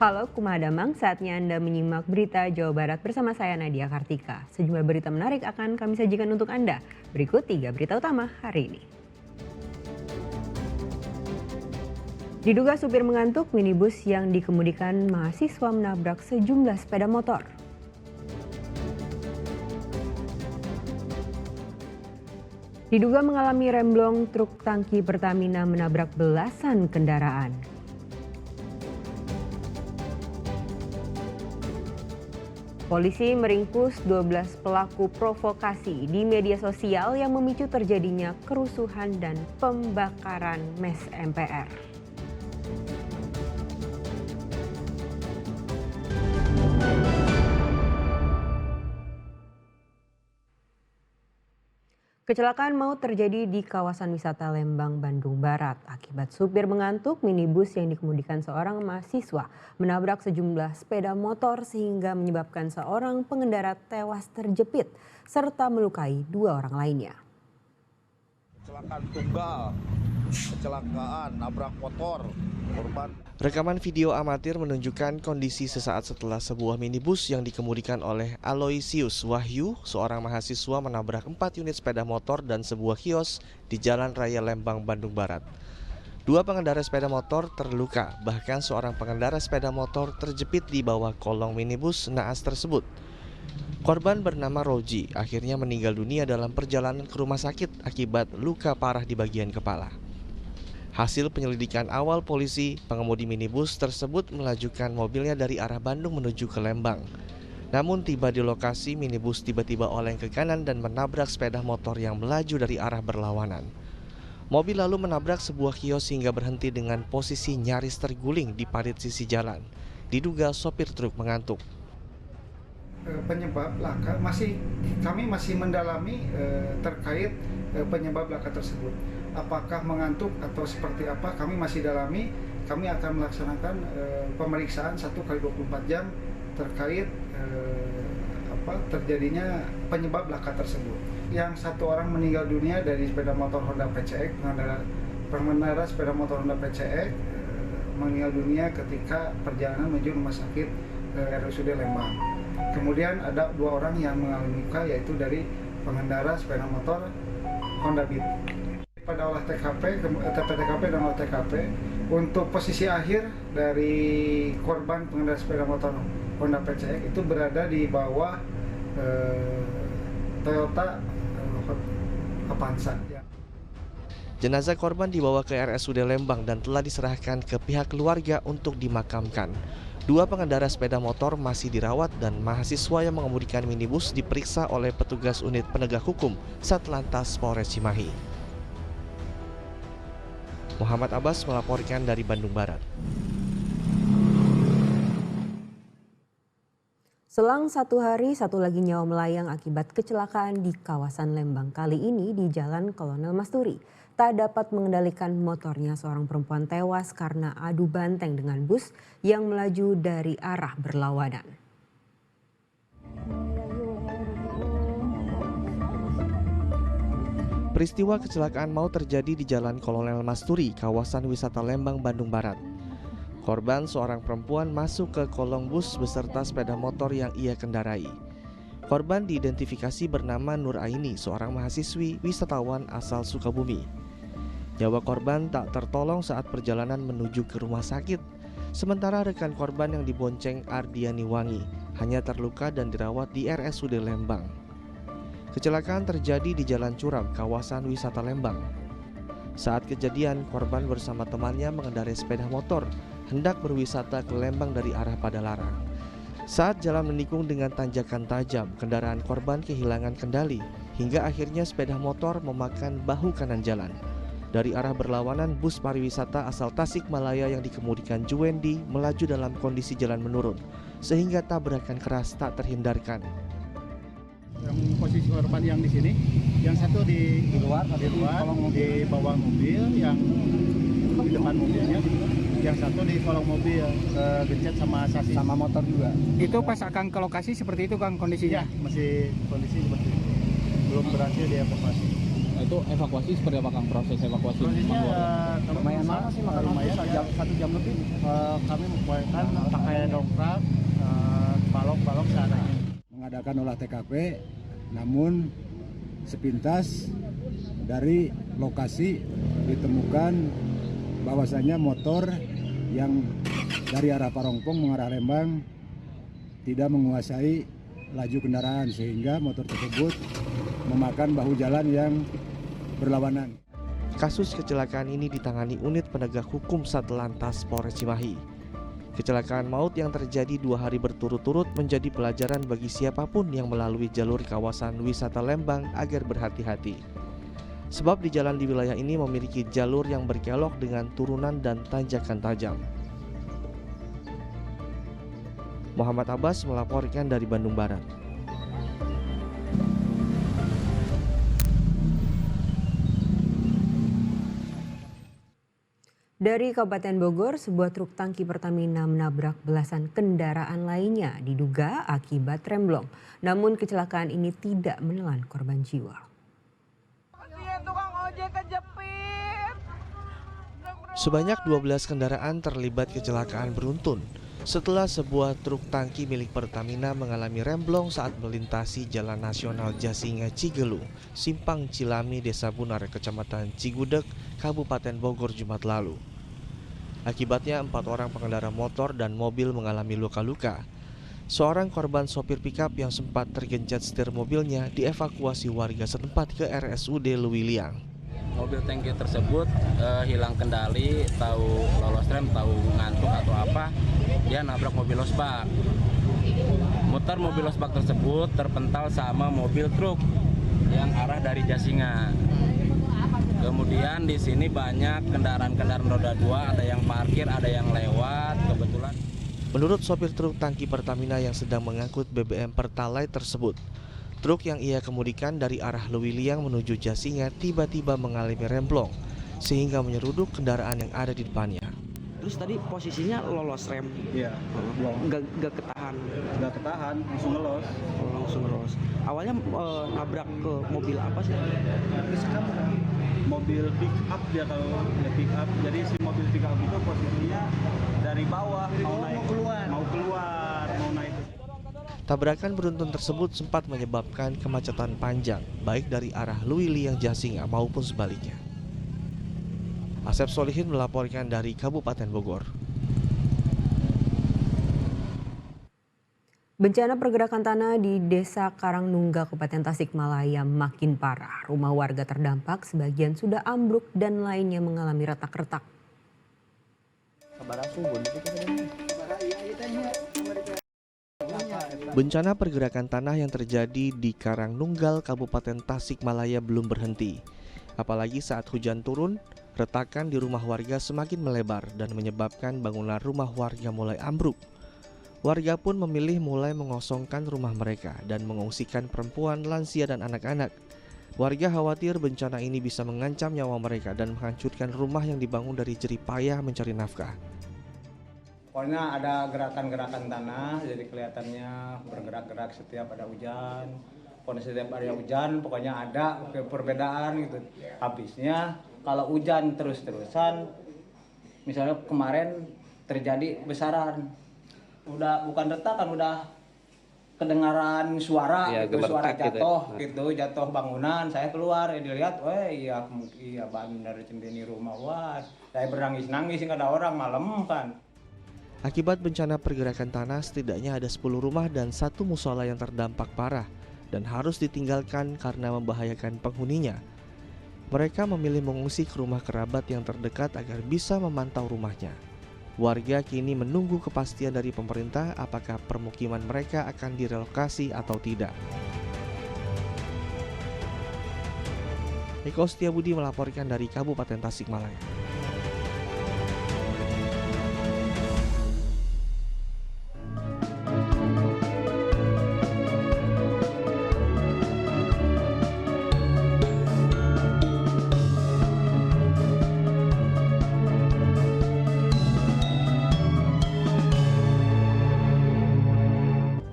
Halo Kumaha Damang, saatnya Anda menyimak berita Jawa Barat bersama saya Nadia Kartika. Sejumlah berita menarik akan kami sajikan untuk Anda. Berikut 3 berita utama hari ini. Diduga supir mengantuk, minibus yang dikemudikan mahasiswa menabrak sejumlah sepeda motor. Diduga mengalami remblong, truk tangki Pertamina menabrak belasan kendaraan. Polisi meringkus 12 pelaku provokasi di media sosial yang memicu terjadinya kerusuhan dan pembakaran mes MPR. Kecelakaan maut terjadi di kawasan wisata Lembang, Bandung Barat. Akibat supir mengantuk, minibus yang dikemudikan seorang mahasiswa menabrak sejumlah sepeda motor sehingga menyebabkan seorang pengendara tewas terjepit serta melukai 2 orang lainnya. Kecelakaan tunggal, kecelakaan nabrak motor, korban. Rekaman video amatir menunjukkan kondisi sesaat setelah sebuah minibus yang dikemudikan oleh Aloysius Wahyu, seorang mahasiswa menabrak 4 unit sepeda motor dan sebuah kios di Jalan Raya Lembang, Bandung Barat. 2 pengendara sepeda motor terluka, bahkan seorang pengendara sepeda motor terjepit di bawah kolong minibus naas tersebut. Korban bernama Roji akhirnya meninggal dunia dalam perjalanan ke rumah sakit akibat luka parah di bagian kepala. Hasil penyelidikan awal polisi, pengemudi minibus tersebut melajukan mobilnya dari arah Bandung menuju ke Lembang. Namun tiba di lokasi, minibus tiba-tiba oleng ke kanan dan menabrak sepeda motor yang melaju dari arah berlawanan. Mobil lalu menabrak sebuah kios hingga berhenti dengan posisi nyaris terguling di parit sisi jalan. Diduga sopir truk mengantuk. Penyebab laka kami masih mendalami terkait penyebab laka tersebut. Apakah mengantuk atau seperti apa, kami masih dalami. Kami akan melaksanakan pemeriksaan 1 kali 24 jam terkait terjadinya penyebab laka tersebut. Yang 1 orang meninggal dunia dari sepeda motor Honda PCX, pengendara sepeda motor Honda PCX meninggal dunia ketika perjalanan menuju rumah sakit RSUD Lembang. Kemudian ada 2 orang yang mengalami luka, yaitu dari pengendara sepeda motor Honda Beat. Pada olah TKP, TPTKP dan olah TKP, untuk posisi akhir dari korban pengendara sepeda motor Honda PCX itu berada di bawah Toyota Avanza. Jenazah korban dibawa ke RSUD Lembang dan telah diserahkan ke pihak keluarga untuk dimakamkan. 2 pengendara sepeda motor masih dirawat dan mahasiswa yang mengemudikan minibus diperiksa oleh petugas unit penegak hukum Satlantas Polres Cimahi. Muhammad Abbas melaporkan dari Bandung Barat. Selang 1 hari, 1 lagi nyawa melayang akibat kecelakaan di kawasan Lembang. Kali ini di Jalan Kolonel Masturi. Tak dapat mengendalikan motornya, seorang perempuan tewas karena adu banteng dengan bus yang melaju dari arah berlawanan. Peristiwa kecelakaan maut terjadi di Jalan Kolonel Masturi, kawasan wisata Lembang, Bandung Barat. Korban seorang perempuan masuk ke kolong bus beserta sepeda motor yang ia kendarai. Korban diidentifikasi bernama Nur Aini, seorang mahasiswi wisatawan asal Sukabumi. Nyawa korban tak tertolong saat perjalanan menuju ke rumah sakit. Sementara rekan korban yang dibonceng Ardiani Wangi hanya terluka dan dirawat di RSUD Lembang. Kecelakaan terjadi di Jalan Curam, kawasan wisata Lembang. Saat kejadian, korban bersama temannya mengendarai sepeda motor hendak berwisata ke Lembang dari arah Padalarang. Saat jalan menikung dengan tanjakan tajam, kendaraan korban kehilangan kendali hingga akhirnya sepeda motor memakan bahu kanan jalan. Dari arah berlawanan, bus pariwisata asal Tasikmalaya yang dikemudikan Juwendi melaju dalam kondisi jalan menurun sehingga tabrakan keras tak terhindarkan. Yang posisi korban yang di sini, yang satu di luar, di bawah mobil, yang di depan mobilnya, yang satu di kolong mobil, gencet sama sasis. Sama motor juga. Itu pas akan ke lokasi seperti itu kan kondisinya? Ya, masih kondisi seperti itu. Belum berhasil dievakuasi. Itu evakuasi seperti apa Kang, proses evakuasi? Prosesnya lumayan lama sih, lumayan satu jam lebih. Kami mengupayakan pakai dongkrak, balok seadanya. Mengadakan olah TKP, namun sepintas dari lokasi ditemukan bahwasanya motor yang dari arah Parongpong mengarah Lembang tidak menguasai laju kendaraan sehingga motor tersebut memakan bahu jalan yang berlawanan. Kasus kecelakaan ini ditangani unit penegak hukum Satlantas Polres Cimahi. Kecelakaan maut yang terjadi 2 hari berturut-turut menjadi pelajaran bagi siapapun yang melalui jalur kawasan wisata Lembang agar berhati-hati. Sebab di jalan di wilayah ini memiliki jalur yang berkelok dengan turunan dan tanjakan tajam. Muhammad Abbas melaporkan dari Bandung Barat. Dari Kabupaten Bogor, sebuah truk tangki Pertamina menabrak belasan kendaraan lainnya diduga akibat remblong. Namun kecelakaan ini tidak menelan korban jiwa. Sebanyak 12 kendaraan terlibat kecelakaan beruntun setelah sebuah truk tangki milik Pertamina mengalami remblong saat melintasi Jalan Nasional Jasinga Cigelu, Simpang Cilami, Desa Bunar, Kecamatan Cigudeg, Kabupaten Bogor Jumat lalu. Akibatnya 4 orang pengendara motor dan mobil mengalami luka-luka. Seorang korban sopir pikap yang sempat tergencet setir mobilnya dievakuasi warga setempat ke RSUD Lewiliang. Mobil tangki tersebut hilang kendali, tahu lolos rem, tahu ngantuk atau apa, dia nabrak mobil losbak. Muter mobil losbak tersebut terpental sama mobil truk yang arah dari Jasinga. Kemudian di sini banyak kendaraan-kendaraan roda 2, ada yang parkir, ada yang lewat, kebetulan. Menurut sopir truk tangki Pertamina yang sedang mengangkut BBM Pertalite tersebut, truk yang ia kemudikan dari arah Lewiliang menuju Jasinga tiba-tiba mengalami remblong sehingga menyeruduk kendaraan yang ada di depannya. Terus tadi posisinya lolos rem? Iya, Nggak ketahan? nggak ketahan, langsung ngelos. Oh, langsung lolos. Awalnya nabrak ke mobil apa sih? Mobil pick up dia, kalau ya pick up. Jadi si mobil pick up itu posisinya dari bawah mau keluar mau naik. Tabrakan beruntun tersebut sempat menyebabkan kemacetan panjang, baik dari arah Lewiliang Jasinga maupun sebaliknya. Asep Solihin melaporkan dari Kabupaten Bogor. Bencana pergerakan tanah di Desa Karangnunggal, Kabupaten Tasikmalaya makin parah. Rumah warga terdampak, sebagian sudah ambruk dan lainnya mengalami retak-retak. Bencana pergerakan tanah yang terjadi di Karangnunggal, Kabupaten Tasikmalaya belum berhenti. Apalagi saat hujan turun, retakan di rumah warga semakin melebar dan menyebabkan bangunan rumah warga mulai ambruk. Warga pun memilih mulai mengosongkan rumah mereka dan mengungsikan perempuan, lansia, dan anak-anak. Warga khawatir bencana ini bisa mengancam nyawa mereka dan menghancurkan rumah yang dibangun dari jerih payah mencari nafkah. Pokoknya ada gerakan-gerakan tanah, jadi kelihatannya bergerak-gerak setiap ada hujan. Pokoknya setiap ada hujan, pokoknya ada perbedaan gitu. Habisnya kalau hujan terus-terusan, misalnya kemarin terjadi besaran, udah bukan retakan, udah kedengaran suara, ya, gitu, suara jatuh, gitu. Jatuh bangunan. Saya keluar, dilihat, iya benar cendini rumah, wah. Saya bernangis-nangis, nggak ada orang, malam kan. Akibat bencana pergerakan tanah, setidaknya ada 10 rumah dan 1 musola yang terdampak parah dan harus ditinggalkan karena membahayakan penghuninya. Mereka memilih mengungsi ke rumah kerabat yang terdekat agar bisa memantau rumahnya. Warga kini menunggu kepastian dari pemerintah apakah permukiman mereka akan direlokasi atau tidak. Eko Setiabudi melaporkan dari Kabupaten Tasikmalaya.